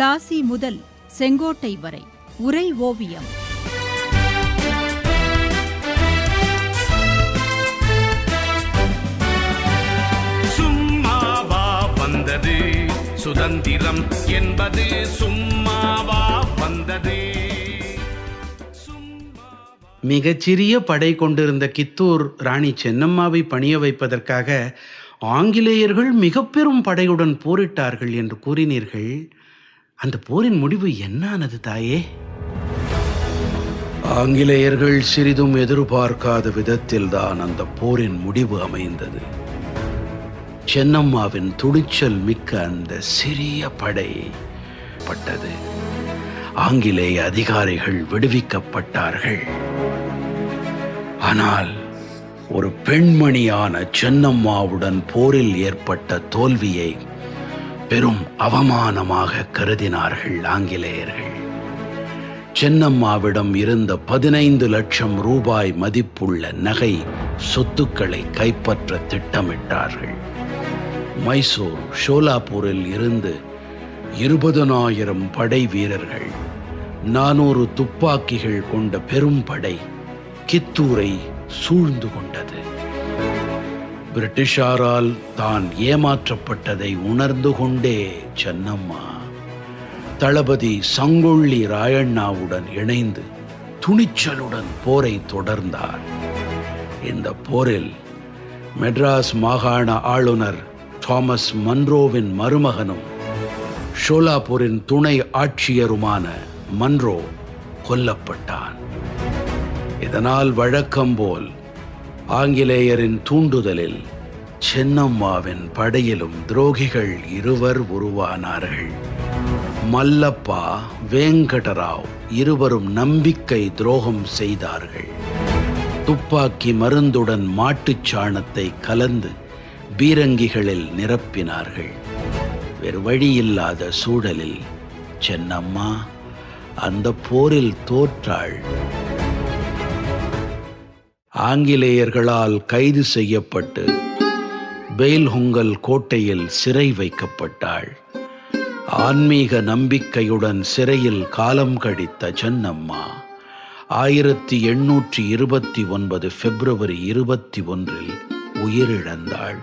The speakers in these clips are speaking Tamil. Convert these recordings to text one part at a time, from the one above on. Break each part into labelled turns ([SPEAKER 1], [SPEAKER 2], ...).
[SPEAKER 1] பிளாசி முதல் செங்கோட்டை வரை உரை ஓவியம்.
[SPEAKER 2] சும்மாவா வந்தது சுதந்திரம் என்பது, சும்மாவா வந்தது.
[SPEAKER 3] மிகச்சிறிய படை கொண்டிருந்த கித்தூர் ராணி சென்னம்மாவை பணிய வைப்பதற்காக ஆங்கிலேயர்கள் மிக பெரும் படையுடன் போரிட்டார்கள் என்று கூறினீர்கள். அந்த போரின் முடிவு என்னானது தாயே? ஆங்கிலேயர்கள் சிறிதும் எதிர்பார்க்காத விதத்தில்தான் அந்த போரின் முடிவு அமைந்தது. சென்னம்மாவின் துணிச்சல் மிக்க அந்த சிறிய படை பட்டது. ஆங்கிலேய அதிகாரிகள் விடுவிக்கப்பட்டார்கள். ஆனால் ஒரு பெண்மணியான சென்னம்மாவுடன் போரில் ஏற்பட்ட தோல்வியை பெரும் அவமானமாக கருதினார்கள் ஆங்கிலேயர்கள். சென்னம்மாவிடம் இருந்த 15 லட்சம் ரூபாய் மதிப்புள்ள நகை சொத்துக்களை கைப்பற்ற திட்டமிட்டார்கள். மைசூர், ஷோலாப்பூரில் இருந்து 20,000 படை வீரர்கள், 400 துப்பாக்கிகள் கொண்ட பெரும் படை கித்தூரை சூழ்ந்து கொண்டது. பிரிட்டிஷாரால் தான் ஏமாற்றப்பட்டதை உணர்ந்து கொண்டே சென்னம்மா தளபதி சங்கொள்ளி ராயண்ணாவுடன் இணைந்து துணிச்சலுடன் போரை தொடர்ந்தார். இந்த போரில் மெட்ராஸ் மாகாண ஆளுநர் தாமஸ் மன்ரோவின் மருமகனும் ஷோலாப்பூரின் துணை ஆட்சியருமான மன்ரோ கொல்லப்பட்டான். இதனால் வழக்கம்போல் ஆங்கிலேயரின் தூண்டுதலில் சென்னம்மாவின் படையிலும் துரோகிகள் இருவர் உருவானார்கள். மல்லப்பா, வேங்கடராவ் இருவரும் நம்பிக்கை துரோகம் செய்தார்கள். துப்பாக்கி மருந்துடன் மாட்டுச் சாணத்தை கலந்து பீரங்கிகளில் நிரப்பினார்கள். வேறு வழியில்லாத சூழலில் சென்னம்மா அந்த போரில் தோற்றாள். ஆங்கிலேயர்களால் கைது செய்யப்பட்டு பெயில்ஹுங்கல் கோட்டையில் சிறை வைக்கப்பட்டாள். ஆன்மீக நம்பிக்கையுடன் சிறையில் காலம் கழித்த சென்னம்மா 1829 பிப்ரவரி 21 உயிரிழந்தாள்.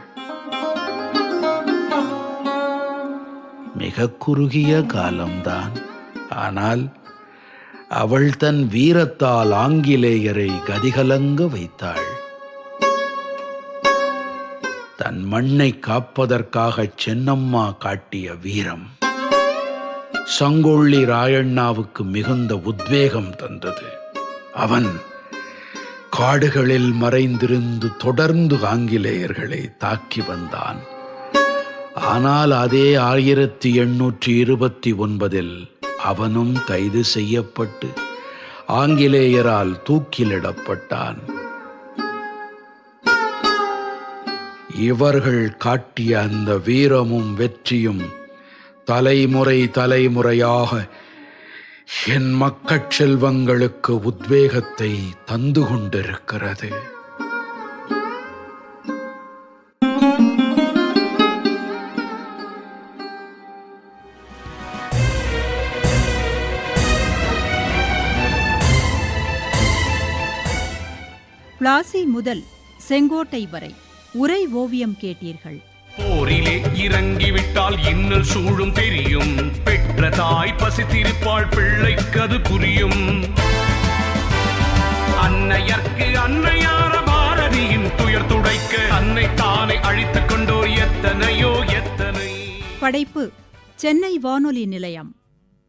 [SPEAKER 3] மிக குறுகிய காலம்தான். ஆனால் அவள் தன் வீரத்தால் ஆங்கிலேயரை கதிகலங்க வைத்தாள். தன் மண்ணை காப்பதற்காக சென்னம்மா காட்டிய வீரம் சங்கொள்ளி ராயண்ணாவுக்கு மிகுந்த உத்வேகம் தந்தது. அவன் காடுகளில் மறைந்திருந்து தொடர்ந்து ஆங்கிலேயர்களை தாக்கி வந்தான். ஆனால் அதே 1829 அவனும் கைது செய்யப்பட்டு ஆங்கிலேயரால் தூக்கிலிடப்பட்டான். இவர்கள் காட்டிய அந்த வீரமும் வெற்றியும் தலைமுறை தலைமுறையாக என் மக்கட் செல்வங்களுக்கு உத்வேகத்தை தந்து கொண்டிருக்கிறது.
[SPEAKER 1] பிளாசி முதல் செங்கோட்டை வரை உரை ஓவியம் கேட்டீர்கள்.
[SPEAKER 2] போரிலே இறங்கிவிட்டால் இன்னல் சூழும் தெரியும். பெற்ற தாய் பசித்திருப்பாள், பிள்ளைக்கது புரியும். அன்னையர்க்கு அன்னையார பாரதியின் துயர் துடைக்க அன்னை தானை அழித்துக் கொண்டோர் எத்தனையோ எத்தனை.
[SPEAKER 1] படைப்பு சென்னை வானொலி நிலையம்.